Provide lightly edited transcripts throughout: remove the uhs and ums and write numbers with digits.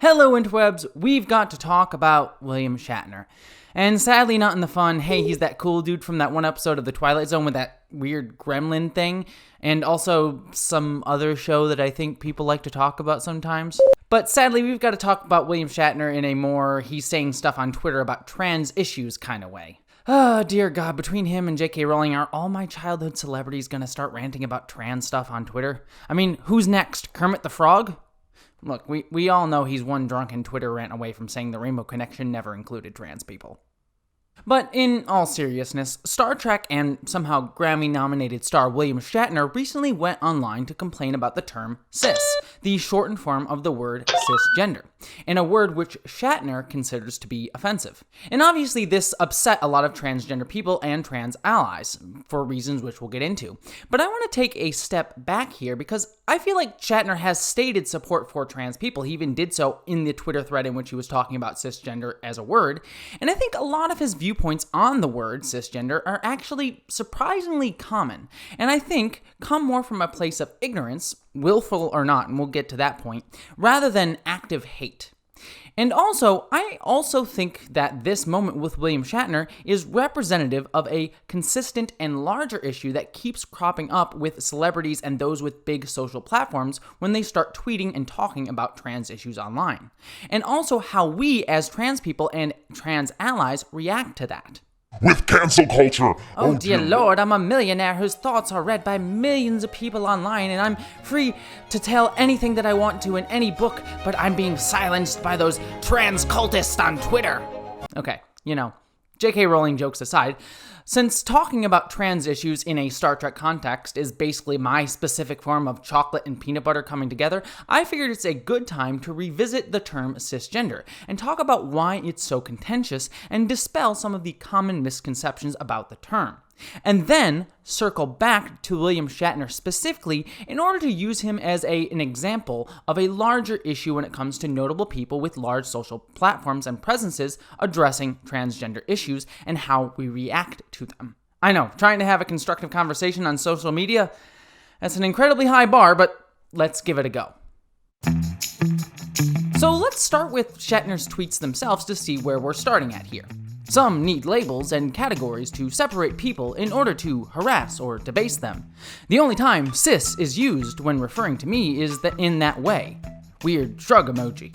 Hello, interwebs. We've got to talk about William Shatner. And sadly, not in the fun, hey, he's that cool dude from that one episode of The Twilight Zone with that weird gremlin thing, and also some other show that I think people like to talk about sometimes. But sadly, we've got to talk about William Shatner in a more he's saying stuff on Twitter about trans issues kind of way. Oh, dear God, between him and J.K. Rowling, are all my childhood celebrities gonna start ranting about trans stuff on Twitter? I mean, who's next? Kermit the Frog? Look, we all know he's one drunken Twitter rant away from saying the Rainbow Connection never included trans people. But in all seriousness, Star Trek and somehow Grammy-nominated star William Shatner recently went online to complain about the term cis, the shortened form of the word cisgender, and a word which Shatner considers to be offensive. And obviously this upset a lot of transgender people and trans allies, for reasons which we'll get into. But I want to take a step back here because I feel like Shatner has stated support for trans people. He even did so in the Twitter thread in which he was talking about cisgender as a word, and I think a lot of his viewpoints on the word cisgender are actually surprisingly common, and I think come more from a place of ignorance, willful or not, and we'll get to that point, rather than active hate. And also, I also think that this moment with William Shatner is representative of a consistent and larger issue that keeps cropping up with celebrities and those with big social platforms when they start tweeting and talking about trans issues online. And also how we as trans people and trans allies react to that. With cancel culture. Oh dear Lord, I'm a millionaire whose thoughts are read by millions of people online, and I'm free to tell anything that I want to in any book, but I'm being silenced by those trans cultists on Twitter. Okay, J.K. Rowling jokes aside, since talking about trans issues in a Star Trek context is basically my specific form of chocolate and peanut butter coming together, I figured it's a good time to revisit the term cisgender and talk about why it's so contentious and dispel some of the common misconceptions about the term. And then circle back to William Shatner specifically in order to use him as an example of a larger issue when it comes to notable people with large social platforms and presences addressing transgender issues and how we react to them. I know, trying to have a constructive conversation on social media, that's an incredibly high bar, but let's give it a go. So let's start with Shatner's tweets themselves to see where we're starting at here. Some need labels and categories to separate people in order to harass or debase them. The only time cis is used when referring to me is in that way. Weird shrug emoji.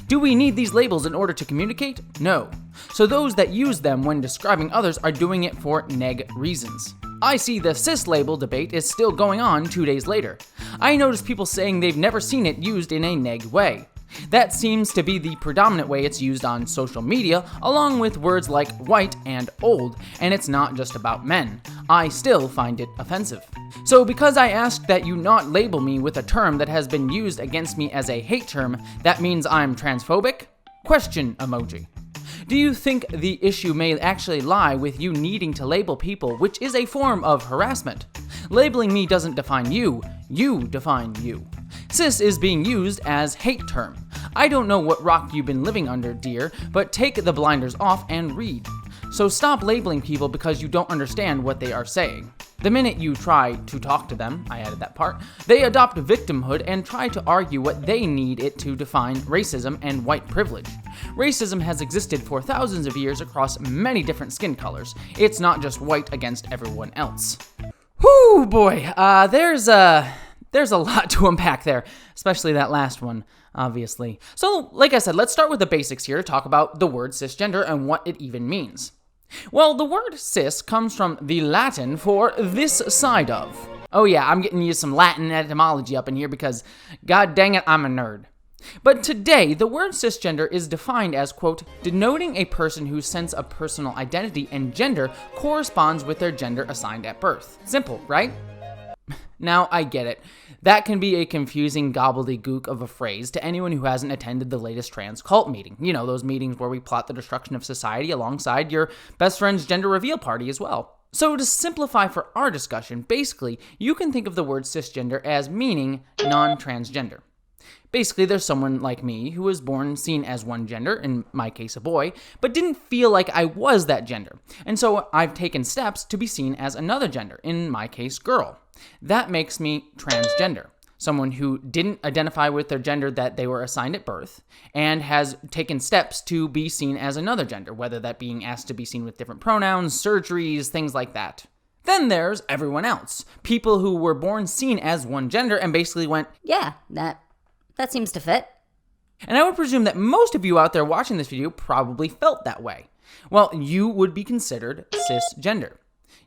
Do we need these labels in order to communicate? No. So those that use them when describing others are doing it for neg reasons. I see the cis label debate is still going on 2 days later. I notice people saying they've never seen it used in a neg way. That seems to be the predominant way it's used on social media, along with words like white and old, and it's not just about men. I still find it offensive. So because I asked that you not label me with a term that has been used against me as a hate term, that means I'm transphobic? Question emoji. Do you think the issue may actually lie with you needing to label people, which is a form of harassment? Labeling me doesn't define you, you define you. Cis is being used as hate term. I don't know what rock you've been living under, dear, but take the blinders off and read. So stop labeling people because you don't understand what they are saying. The minute you try to talk to them, I added that part, they adopt victimhood and try to argue what they need it to define racism and white privilege. Racism has existed for thousands of years across many different skin colors. It's not just white against everyone else. Whew, boy, there's a lot to unpack there, especially that last one, obviously. So, like I said, let's start with the basics here to talk about the word cisgender and what it even means. Well, the word cis comes from the Latin for this side of. Oh yeah, I'm getting you some Latin etymology up in here because, god dang it, I'm a nerd. But today, the word cisgender is defined as, quote, denoting a person whose sense of personal identity and gender corresponds with their gender assigned at birth. Simple, right? Now, I get it. That can be a confusing gobbledygook of a phrase to anyone who hasn't attended the latest trans cult meeting. You know, those meetings where we plot the destruction of society alongside your best friend's gender reveal party as well. So to simplify for our discussion, basically, you can think of the word cisgender as meaning non-transgender. Basically, there's someone like me who was born seen as one gender, in my case a boy, but didn't feel like I was that gender. And so I've taken steps to be seen as another gender, in my case girl. That makes me transgender. someone who didn't identify with their gender that they were assigned at birth and has taken steps to be seen as another gender, whether that being asked to be seen with different pronouns, surgeries, things like that. Then there's everyone else, people who were born seen as one gender and basically went, yeah, that seems to fit. And I would presume that most of you out there watching this video probably felt that way. Well, you would be considered cisgender.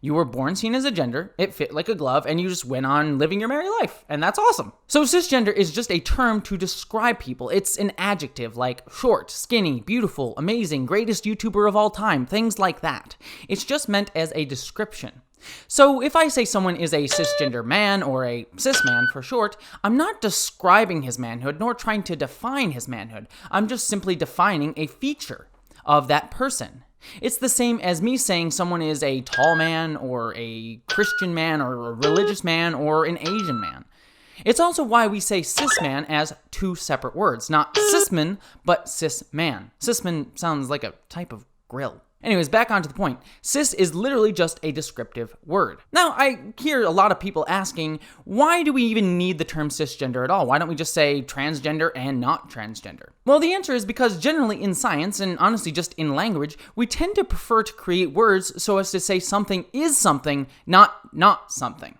You were born seen as a gender, it fit like a glove, and you just went on living your merry life, and that's awesome. So cisgender is just a term to describe people. It's an adjective like short, skinny, beautiful, amazing, greatest YouTuber of all time, things like that. It's just meant as a description. So if I say someone is a cisgender man, or a cis man for short, I'm not describing his manhood nor trying to define his manhood. I'm just simply defining a feature of that person. It's the same as me saying someone is a tall man, or a Christian man, or a religious man, or an Asian man. It's also why we say cis man as two separate words, not cisman, but cis man. Cisman sounds like a type of grill. Anyways, back onto the point. Cis is literally just a descriptive word. Now, I hear a lot of people asking, why do we even need the term cisgender at all? Why don't we just say transgender and not transgender? Well, the answer is because generally in science, and honestly just in language, we tend to prefer to create words so as to say something is something, not something.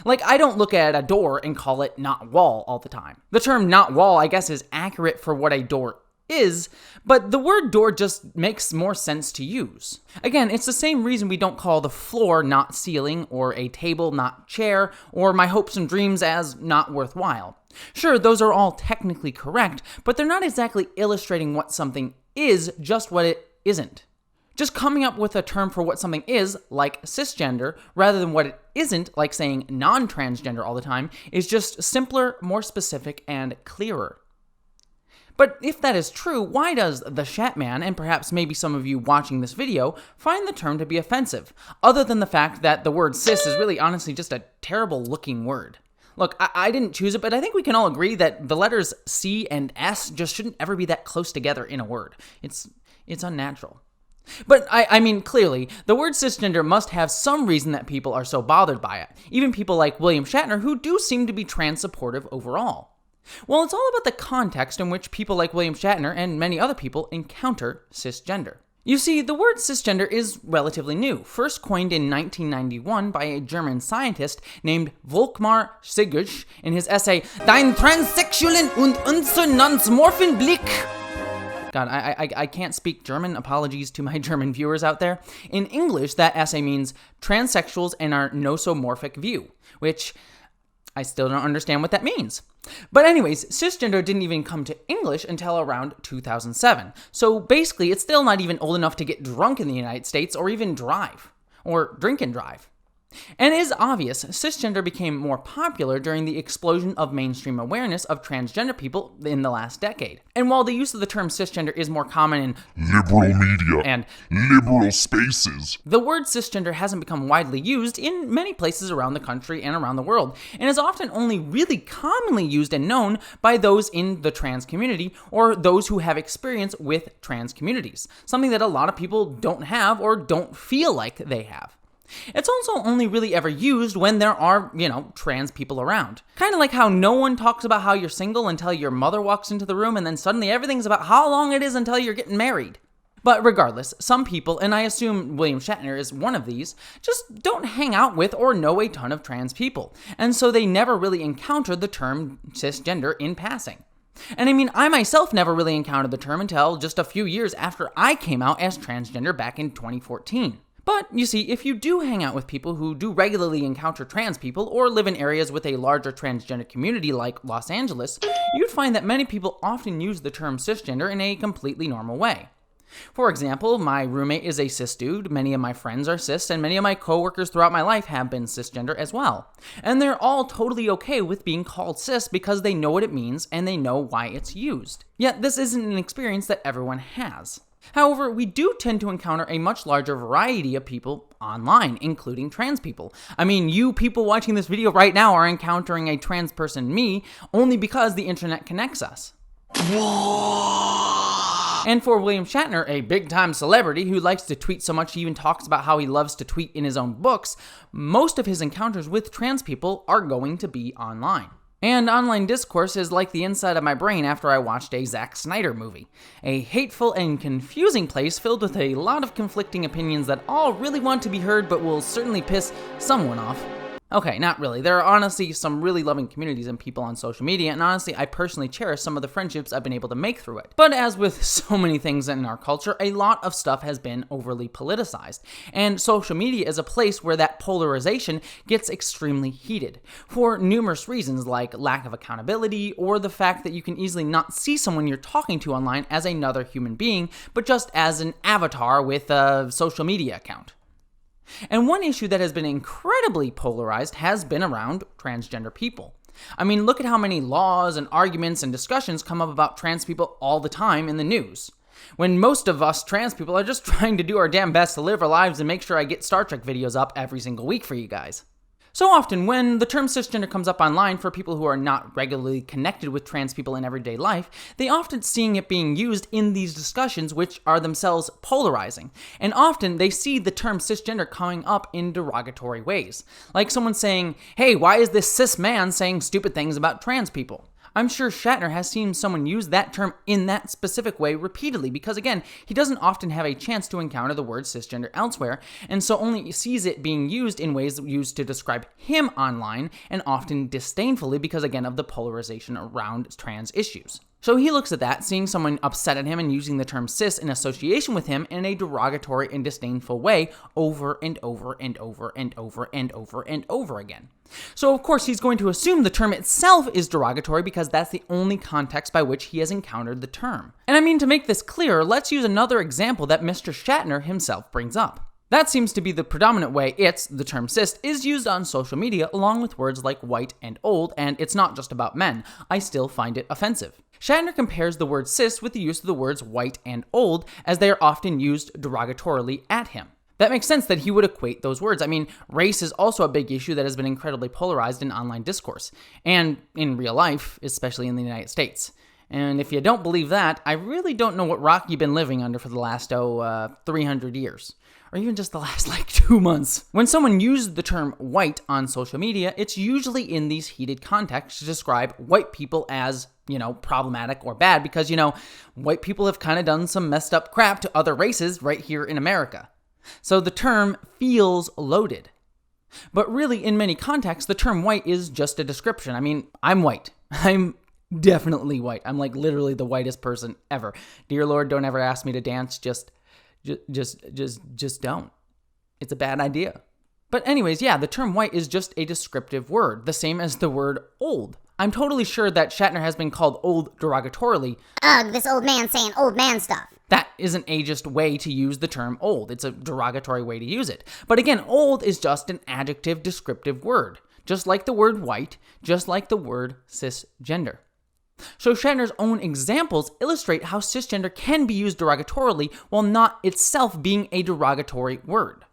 Like, I don't look at a door and call it not wall all the time. The term not wall, I guess, is accurate for what a door is, but the word door just makes more sense to use. Again, it's the same reason we don't call the floor not ceiling, or a table not chair, or my hopes and dreams as not worthwhile. Sure, those are all technically correct, but they're not exactly illustrating what something is, just what it isn't. Just coming up with a term for what something is, like cisgender, rather than what it isn't, like saying non-transgender all the time, is just simpler, more specific, and clearer. But if that is true, why does the Shatman, and perhaps maybe some of you watching this video, find the term to be offensive, other than the fact that the word cis is really honestly just a terrible looking word? Look, I didn't choose it, but I think we can all agree that the letters C and S just shouldn't ever be that close together in a word. It's unnatural. But I mean, clearly, the word cisgender must have some reason that people are so bothered by it. Even people like William Shatner, who do seem to be trans supportive overall. Well, it's all about the context in which people like William Shatner and many other people encounter cisgender. You see, the word cisgender is relatively new, first coined in 1991 by a German scientist named Volkmar Sigurd in his essay, Dein transsexuellen und unsonanzmorphen Blick. God, I can't speak German. Apologies to my German viewers out there. In English, that essay means transsexuals and our nosomorphic view, which I still don't understand what that means. But anyways, cisgender didn't even come to English until around 2007. So basically, it's still not even old enough to get drunk in the United States or even drive. Or drink and drive. And it is obvious, cisgender became more popular during the explosion of mainstream awareness of transgender people in the last decade. And while the use of the term cisgender is more common in liberal media and liberal spaces, the word cisgender hasn't become widely used in many places around the country and around the world, and is often only really commonly used and known by those in the trans community or those who have experience with trans communities, something that a lot of people don't have or don't feel like they have. It's also only really ever used when there are, trans people around. Kind of like how no one talks about how you're single until your mother walks into the room and then suddenly everything's about how long it is until you're getting married. But regardless, some people, and I assume William Shatner is one of these, just don't hang out with or know a ton of trans people, and so they never really encountered the term cisgender in passing. And I mean, I myself never really encountered the term until just a few years after I came out as transgender back in 2014. But, you see, if you do hang out with people who do regularly encounter trans people or live in areas with a larger transgender community like Los Angeles, you'd find that many people often use the term cisgender in a completely normal way. For example, my roommate is a cis dude, many of my friends are cis, and many of my coworkers throughout my life have been cisgender as well. And they're all totally okay with being called cis because they know what it means and they know why it's used. Yet this isn't an experience that everyone has. However, we do tend to encounter a much larger variety of people online, including trans people. I mean, you people watching this video right now are encountering a trans person, me, only because the internet connects us. And for William Shatner, a big-time celebrity who likes to tweet so much he even talks about how he loves to tweet in his own books, most of his encounters with trans people are going to be online. And online discourse is like the inside of my brain after I watched a Zack Snyder movie. A hateful and confusing place filled with a lot of conflicting opinions that all really want to be heard but will certainly piss someone off. Okay, not really. There are honestly some really loving communities and people on social media, and honestly, I personally cherish some of the friendships I've been able to make through it. But as with so many things in our culture, a lot of stuff has been overly politicized, and social media is a place where that polarization gets extremely heated, for numerous reasons like lack of accountability, or the fact that you can easily not see someone you're talking to online as another human being, but just as an avatar with a social media account. And one issue that has been incredibly polarized has been around transgender people. I mean, look at how many laws and arguments and discussions come up about trans people all the time in the news. When most of us trans people are just trying to do our damn best to live our lives and make sure I get Star Trek videos up every single week for you guys. So often, when the term cisgender comes up online for people who are not regularly connected with trans people in everyday life, they often seeing it being used in these discussions, which are themselves polarizing. And often, they see the term cisgender coming up in derogatory ways. Like someone saying, hey, why is this cis man saying stupid things about trans people? I'm sure Shatner has seen someone use that term in that specific way repeatedly because, again, he doesn't often have a chance to encounter the word cisgender elsewhere, and so only sees it being used in ways used to describe him online, and often disdainfully because, again, of the polarization around trans issues. So he looks at that, seeing someone upset at him and using the term cis in association with him in a derogatory and disdainful way over and over and over and over and over and over again. So of course he's going to assume the term itself is derogatory because that's the only context by which he has encountered the term. And I mean, to make this clearer, let's use another example that Mr. Shatner himself brings up. That seems to be the predominant way the term cis, is used on social media along with words like white and old, and it's not just about men. I still find it offensive. Shatner compares the word cis with the use of the words white and old, as they are often used derogatorily at him. That makes sense that he would equate those words. I mean, race is also a big issue that has been incredibly polarized in online discourse, and in real life, especially in the United States. And if you don't believe that, I really don't know what rock you've been living under for the last, 300 years. Or even just the last, 2 months. When someone uses the term white on social media, it's usually in these heated contexts to describe white people as, problematic or bad because, white people have kind of done some messed up crap to other races right here in America. So the term feels loaded. But really, in many contexts, the term white is just a description. I mean, I'm white. I'm definitely white. I'm literally the whitest person ever. Dear Lord, don't ever ask me to dance. Just don't. It's a bad idea. But anyways, yeah, the term white is just a descriptive word, the same as the word old. I'm totally sure that Shatner has been called old derogatorily. Ugh, this old man saying old man stuff. That is an ageist way to use the term old. It's a derogatory way to use it. But again, old is just an adjective descriptive word, just like the word white, just like the word cisgender. So Shatner's own examples illustrate how cisgender can be used derogatorily while not itself being a derogatory word.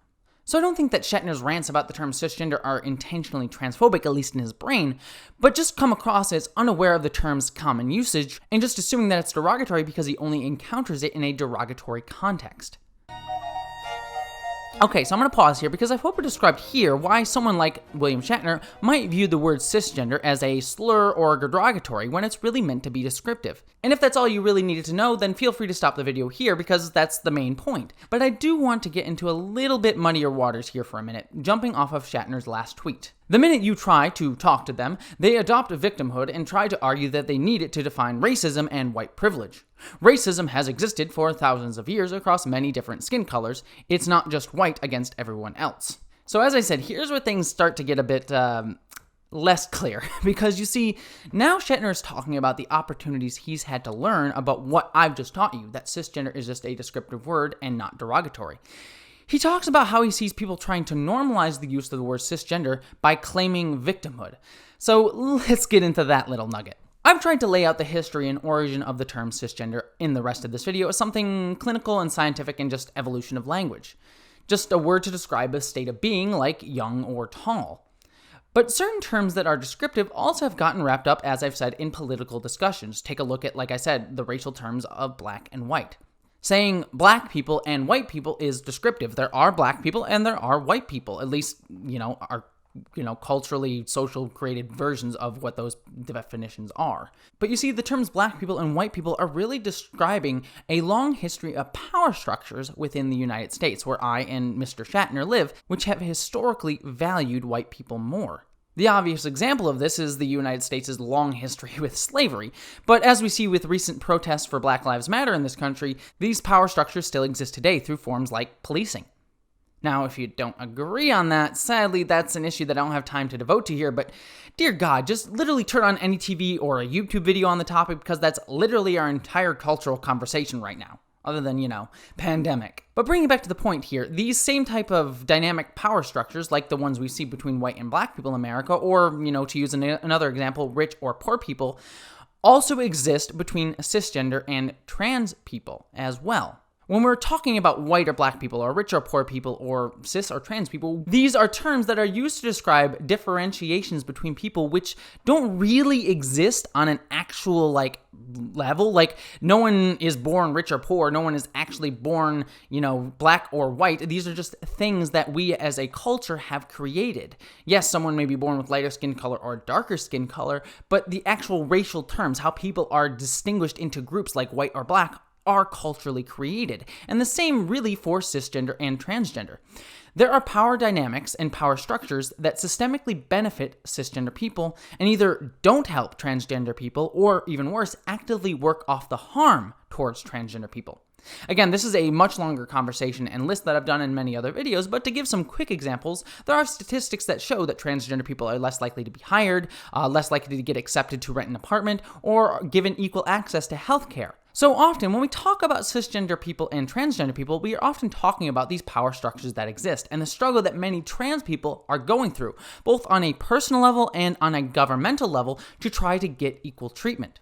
So I don't think that Shatner's rants about the term cisgender are intentionally transphobic, at least in his brain, but just come across as unaware of the term's common usage and just assuming that it's derogatory because he only encounters it in a derogatory context. Okay, so I'm going to pause here because I hope I described here why someone like William Shatner might view the word cisgender as a slur or derogatory when it's really meant to be descriptive. And if that's all you really needed to know, then feel free to stop the video here because that's the main point. But I do want to get into a little bit muddier waters here for a minute, jumping off of Shatner's last tweet. The minute you try to talk to them, they adopt victimhood and try to argue that they need it to define racism and white privilege. Racism has existed for thousands of years across many different skin colors. It's not just white against everyone else. So as I said, here's where things start to get a bit less clear. Because you see, now Shatner is talking about the opportunities he's had to learn about what I've just taught you, that cisgender is just a descriptive word and not derogatory. He talks about how he sees people trying to normalize the use of the word cisgender by claiming victimhood. So let's get into that little nugget. I've tried to lay out the history and origin of the term cisgender in the rest of this video as something clinical and scientific and just evolution of language. Just a word to describe a state of being like young or tall. But certain terms that are descriptive also have gotten wrapped up, as I've said, in political discussions. Take a look at, like I said, the racial terms of black and white. Saying black people and white people is descriptive. There are black people and there are white people, at least, our culturally, social created versions of what those definitions are. But you see, the terms black people and white people are really describing a long history of power structures within the United States, where I and Mr. Shatner live, which have historically valued white people more. The obvious example of this is the United States' long history with slavery, but as we see with recent protests for Black Lives Matter in this country, these power structures still exist today through forms like policing. Now, if you don't agree on that, sadly, that's an issue that I don't have time to devote to here, but dear God, just literally turn on any TV or a YouTube video on the topic, because that's literally our entire cultural conversation right now, other than, pandemic. But bringing it back to the point here, these same type of dynamic power structures, like the ones we see between white and black people in America, or, to use another example, rich or poor people, also exist between cisgender and trans people as well. When we're talking about white or black people, or rich or poor people, or cis or trans people, these are terms that are used to describe differentiations between people which don't really exist on an actual, level. No one is born rich or poor. No one is actually born, black or white. These are just things that we as a culture have created. Yes, someone may be born with lighter skin color or darker skin color, but the actual racial terms, how people are distinguished into groups like white or black, are culturally created, and the same really for cisgender and transgender. There are power dynamics and power structures that systemically benefit cisgender people and either don't help transgender people, or even worse, actively work off the harm towards transgender people. Again, this is a much longer conversation and list that I've done in many other videos, but to give some quick examples, there are statistics that show that transgender people are less likely to be hired, less likely to get accepted to rent an apartment, or given equal access to healthcare. So often, when we talk about cisgender people and transgender people, we are often talking about these power structures that exist and the struggle that many trans people are going through, both on a personal level and on a governmental level, to try to get equal treatment.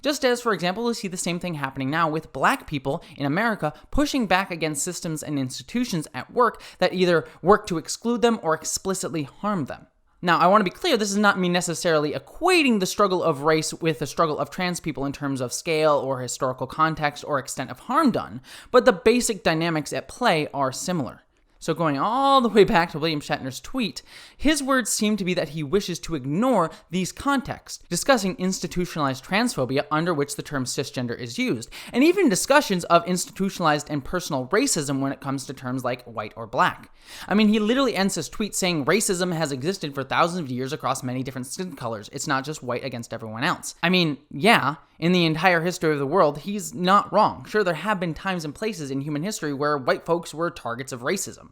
Just as, for example, we see the same thing happening now with black people in America pushing back against systems and institutions at work that either work to exclude them or explicitly harm them. Now, I want to be clear, this is not me necessarily equating the struggle of race with the struggle of trans people in terms of scale or historical context or extent of harm done, but the basic dynamics at play are similar. So going all the way back to William Shatner's tweet, his words seem to be that he wishes to ignore these contexts, discussing institutionalized transphobia under which the term cisgender is used, and even discussions of institutionalized and personal racism when it comes to terms like white or black. I mean, he literally ends his tweet saying racism has existed for thousands of years across many different skin colors. It's not just white against everyone else. I mean, yeah, in the entire history of the world, he's not wrong. Sure, there have been times and places in human history where white folks were targets of racism.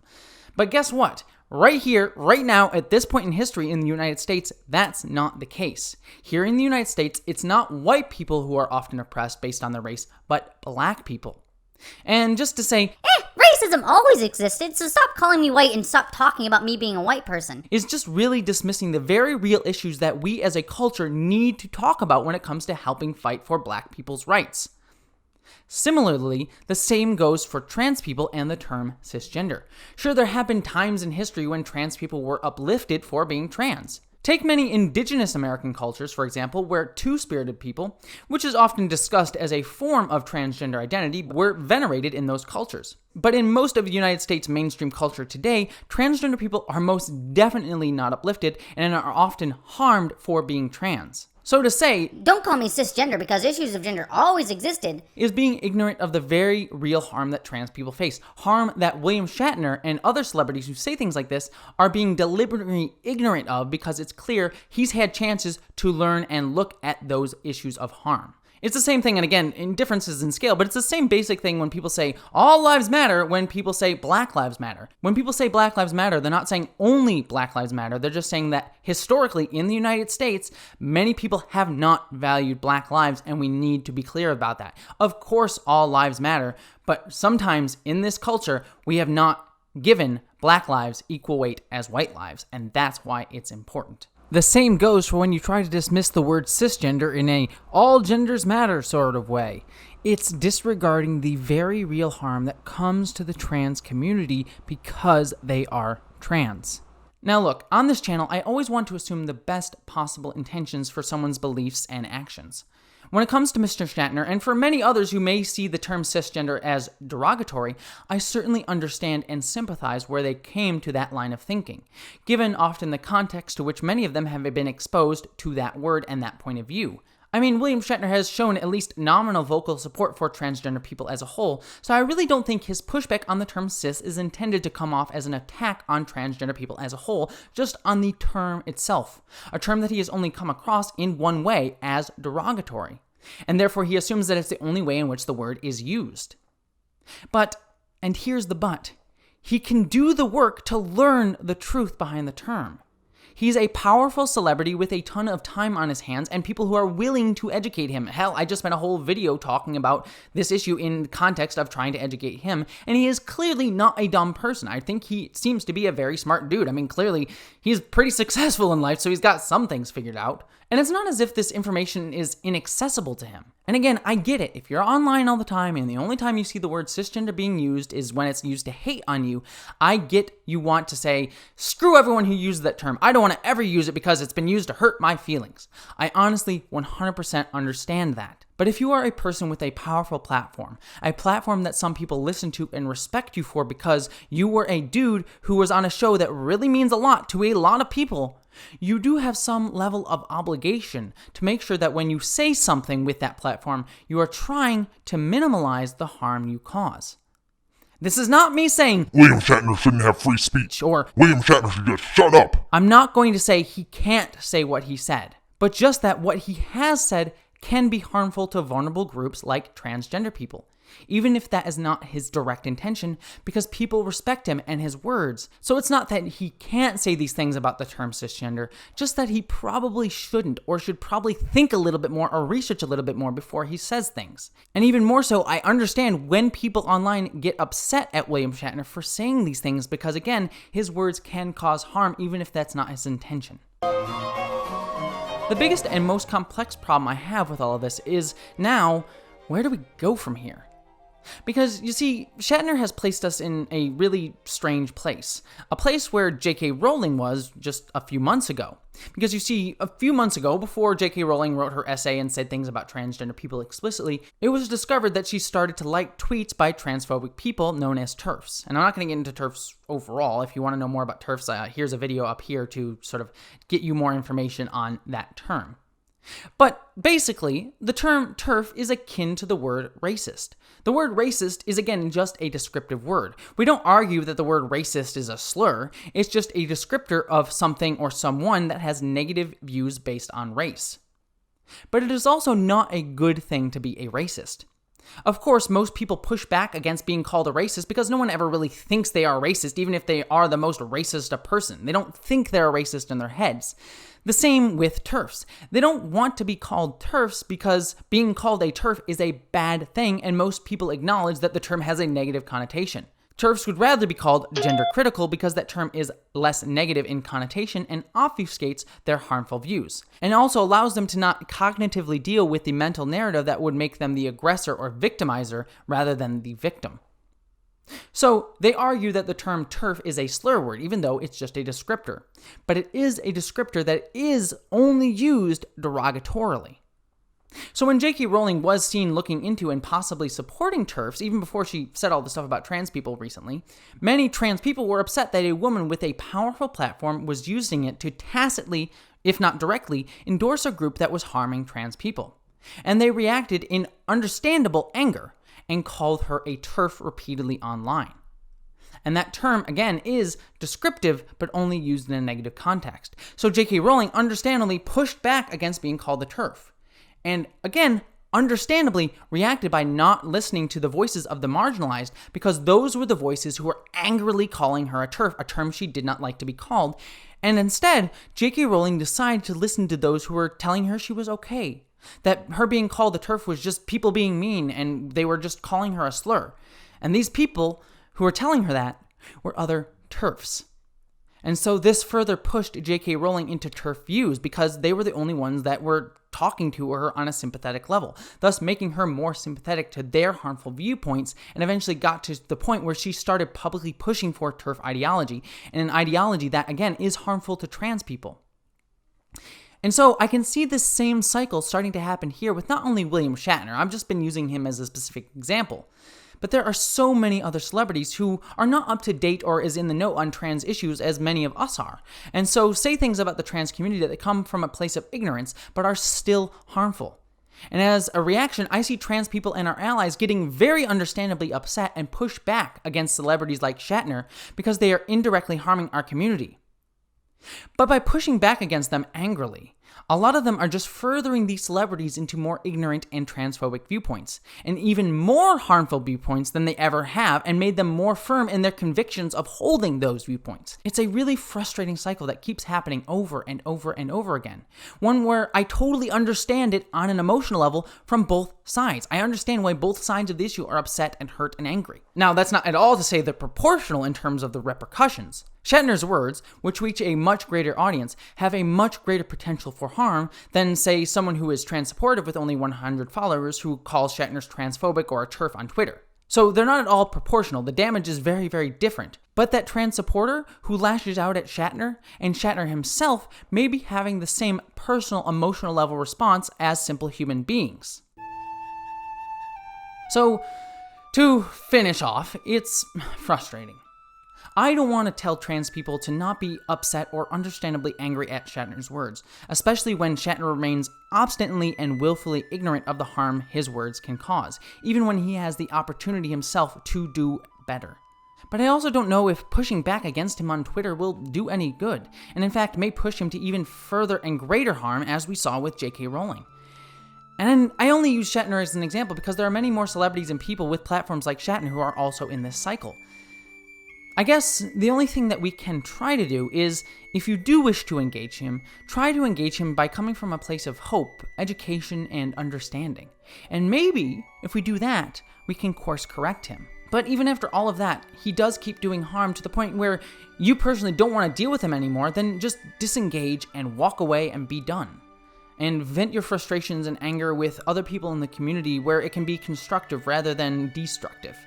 But guess what? Right here, right now, at this point in history in the United States, that's not the case. Here in the United States, it's not white people who are often oppressed based on their race, but black people. And just to say, racism always existed, so stop calling me white and stop talking about me being a white person. Is just really dismissing the very real issues that we as a culture need to talk about when it comes to helping fight for black people's rights. Similarly, the same goes for trans people and the term cisgender. Sure, there have been times in history when trans people were uplifted for being trans. Take many indigenous American cultures, for example, where two-spirited people, which is often discussed as a form of transgender identity, were venerated in those cultures. But in most of the United States mainstream culture today, transgender people are most definitely not uplifted and are often harmed for being trans. So to say, don't call me cisgender because issues of gender always existed, is being ignorant of the very real harm that trans people face. Harm that William Shatner and other celebrities who say things like this are being deliberately ignorant of because it's clear he's had chances to learn and look at those issues of harm. It's the same thing, and again, in differences in scale, but it's the same basic thing when people say all lives matter, when people say Black Lives Matter. When people say Black Lives Matter, they're not saying only Black Lives Matter. They're just saying that historically in the United States, many people have not valued Black lives, and we need to be clear about that. Of course, all lives matter, but sometimes in this culture, we have not given Black lives equal weight as white lives, and that's why it's important. The same goes for when you try to dismiss the word cisgender in a all genders matter sort of way. It's disregarding the very real harm that comes to the trans community because they are trans. Now look, on this channel, I always want to assume the best possible intentions for someone's beliefs and actions. When it comes to Mr. Shatner, and for many others who may see the term cisgender as derogatory, I certainly understand and sympathize where they came to that line of thinking, given often the context to which many of them have been exposed to that word and that point of view. I mean, William Shatner has shown at least nominal vocal support for transgender people as a whole, so I really don't think his pushback on the term cis is intended to come off as an attack on transgender people as a whole, just on the term itself, a term that he has only come across in one way, as derogatory, and therefore he assumes that it's the only way in which the word is used. But, and here's the but, he can do the work to learn the truth behind the term. He's a powerful celebrity with a ton of time on his hands and people who are willing to educate him. Hell, I just spent a whole video talking about this issue in the context of trying to educate him, and he is clearly not a dumb person. I think he seems to be a very smart dude. I mean, clearly, he's pretty successful in life, so he's got some things figured out. And it's not as if this information is inaccessible to him. And again, I get it. If you're online all the time and the only time you see the word cisgender being used is when it's used to hate on you, I get you want to say, screw everyone who uses that term. I don't want to ever use it because it's been used to hurt my feelings. I honestly 100% understand that. But if you are a person with a powerful platform, a platform that some people listen to and respect you for because you were a dude who was on a show that really means a lot to a lot of people, you do have some level of obligation to make sure that when you say something with that platform, you are trying to minimize the harm you cause. This is not me saying William Shatner shouldn't have free speech, or William Shatner should just shut up. I'm not going to say he can't say what he said, but just that what he has said can be harmful to vulnerable groups like transgender people, even if that is not his direct intention, because people respect him and his words. So it's not that he can't say these things about the term cisgender, just that he probably shouldn't, or should probably think a little bit more or research a little bit more before he says things. And even more so, I understand when people online get upset at William Shatner for saying these things, because again, his words can cause harm even if that's not his intention. The biggest and most complex problem I have with all of this is now, where do we go from here? Because, you see, Shatner has placed us in a really strange place. A place where J.K. Rowling was just a few months ago. Because, you see, a few months ago, before J.K. Rowling wrote her essay and said things about transgender people explicitly, it was discovered that she started to like tweets by transphobic people known as TERFs. And I'm not going to get into TERFs overall. If you want to know more about TERFs, here's a video up here to sort of get you more information on that term. But basically, the term TERF is akin to the word racist. The word racist is, again, just a descriptive word. We don't argue that the word racist is a slur. It's just a descriptor of something or someone that has negative views based on race. But it is also not a good thing to be a racist. Of course, most people push back against being called a racist because no one ever really thinks they are racist, even if they are the most racist a person. They don't think they're a racist in their heads. The same with TERFs. They don't want to be called TERFs because being called a TERF is a bad thing, and most people acknowledge that the term has a negative connotation. TERFs would rather be called gender critical because that term is less negative in connotation and obfuscates their harmful views, and also allows them to not cognitively deal with the mental narrative that would make them the aggressor or victimizer rather than the victim. So they argue that the term TERF is a slur word, even though it's just a descriptor. But it is a descriptor that is only used derogatorily. So when J.K. Rowling was seen looking into and possibly supporting TERFs, even before she said all the stuff about trans people recently, many trans people were upset that a woman with a powerful platform was using it to tacitly, if not directly, endorse a group that was harming trans people. And they reacted in understandable anger and called her a TERF repeatedly online. And that term, again, is descriptive, but only used in a negative context. So J.K. Rowling understandably pushed back against being called a TERF. And again, understandably reacted by not listening to the voices of the marginalized, because those were the voices who were angrily calling her a TERF, a term she did not like to be called. And instead, J.K. Rowling decided to listen to those who were telling her she was okay. That her being called a TERF was just people being mean, and they were just calling her a slur. And these people who were telling her that were other TERFs. And so this further pushed J.K. Rowling into TERF views because they were the only ones that were talking to her on a sympathetic level, thus making her more sympathetic to their harmful viewpoints, and eventually got to the point where she started publicly pushing for TERF ideology, and an ideology that, again, is harmful to trans people. And so I can see this same cycle starting to happen here with not only William Shatner, I've just been using him as a specific example, but there are so many other celebrities who are not up to date or as in the know on trans issues as many of us are, and so say things about the trans community that come from a place of ignorance but are still harmful. And as a reaction, I see trans people and our allies getting very understandably upset and push back against celebrities like Shatner because they are indirectly harming our community. But by pushing back against them angrily, a lot of them are just furthering these celebrities into more ignorant and transphobic viewpoints, and even more harmful viewpoints than they ever have, and made them more firm in their convictions of holding those viewpoints. It's a really frustrating cycle that keeps happening over and over and over again. One where I totally understand it on an emotional level from both sides. I understand why both sides of the issue are upset and hurt and angry. Now, that's not at all to say they're proportional in terms of the repercussions. Shatner's words, which reach a much greater audience, have a much greater potential for harm than, say, someone who is trans-supportive with only 100 followers who calls Shatner's transphobic or a TERF on Twitter. So they're not at all proportional. The damage is very, very different. But that trans supporter who lashes out at Shatner, and Shatner himself, may be having the same personal, emotional level response as simple human beings. So, to finish off, it's frustrating. I don't want to tell trans people to not be upset or understandably angry at Shatner's words, especially when Shatner remains obstinately and willfully ignorant of the harm his words can cause, even when he has the opportunity himself to do better. But I also don't know if pushing back against him on Twitter will do any good, and in fact may push him to even further and greater harm, as we saw with J.K. Rowling. And I only use Shatner as an example because there are many more celebrities and people with platforms like Shatner who are also in this cycle. I guess the only thing that we can try to do is, if you do wish to engage him, try to engage him by coming from a place of hope, education, and understanding. And maybe, if we do that, we can course correct him. But even after all of that, he does keep doing harm to the point where you personally don't want to deal with him anymore, then just disengage and walk away and be done. And vent your frustrations and anger with other people in the community where it can be constructive rather than destructive.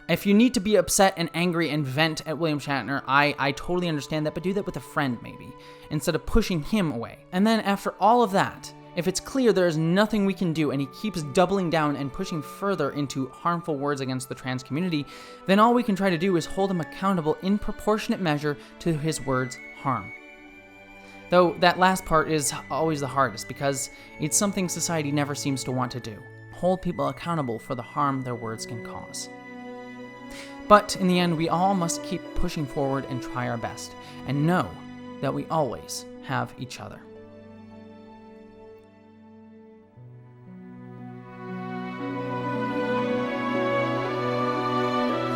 If you need to be upset and angry and vent at William Shatner, I totally understand that, but do that with a friend maybe, instead of pushing him away. And then after all of that, if it's clear there is nothing we can do and he keeps doubling down and pushing further into harmful words against the trans community, then all we can try to do is hold him accountable in proportionate measure to his words' harm. Though that last part is always the hardest because it's something society never seems to want to do. Hold people accountable for the harm their words can cause. But in the end, we all must keep pushing forward and try our best, and know that we always have each other.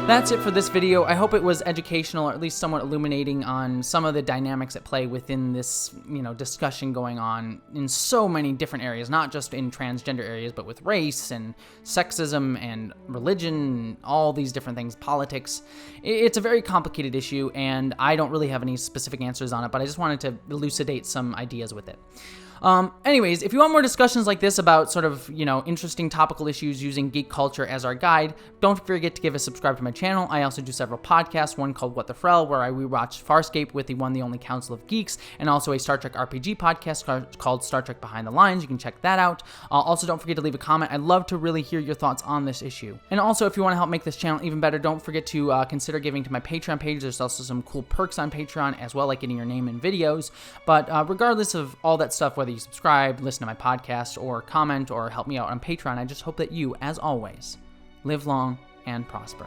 That's it for this video. I hope it was educational, or at least somewhat illuminating on some of the dynamics at play within this, discussion going on in so many different areas, not just in transgender areas, but with race and sexism and religion, and all these different things, politics. It's a very complicated issue, and I don't really have any specific answers on it, but I just wanted to elucidate some ideas with it. Anyways, if you want more discussions like this about sort of, interesting topical issues using geek culture as our guide, don't forget to give a subscribe to my channel. I also do several podcasts, one called What the Frel, where I rewatch Farscape with the one, the only Council of Geeks, and also a Star Trek RPG podcast called Star Trek Behind the Lines. You can check that out. Also, don't forget to leave a comment. I'd love to really hear your thoughts on this issue. And also, if you want to help make this channel even better, don't forget to consider giving to my Patreon page. There's also some cool perks on Patreon as well, like getting your name in videos. But regardless of all that stuff, whether you subscribe, listen to my podcast, or comment, or help me out on Patreon, I just hope that you, as always, live long and prosper.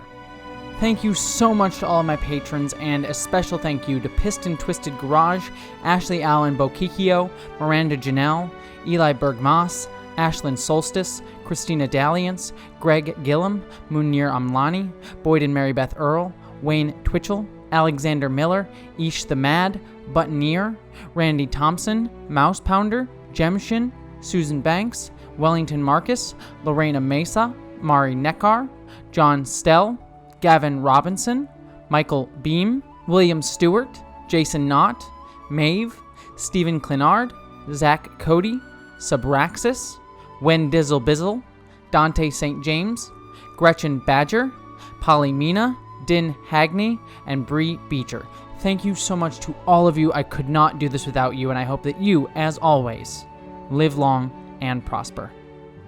Thank you so much to all of my patrons, and a special thank you to Piston Twisted Garage, Ashley Allen Bokikio, Miranda Janelle, Eli Bergmas, Ashlyn Solstice, Christina Dalliance, Greg Gillum, Munir Amlani, Boyd and Mary Beth Earl, Wayne Twitchell, Alexander Miller, Ish the Mad, Buttoneer, Randy Thompson, Mouse Pounder, Jemshin, Susan Banks, Wellington Marcus, Lorena Mesa, Mari Neckar, John Stell, Gavin Robinson, Michael Beam, William Stewart, Jason Knott, Maeve, Stephen Clinard, Zach Cody, Subraxis, Wen Dizzle Bizzle, Dante St. James, Gretchen Badger, Polly Mina, Din Hagney, and Bree Beecher. Thank you so much to all of you. I could not do this without you, and I hope that you, as always, live long and prosper.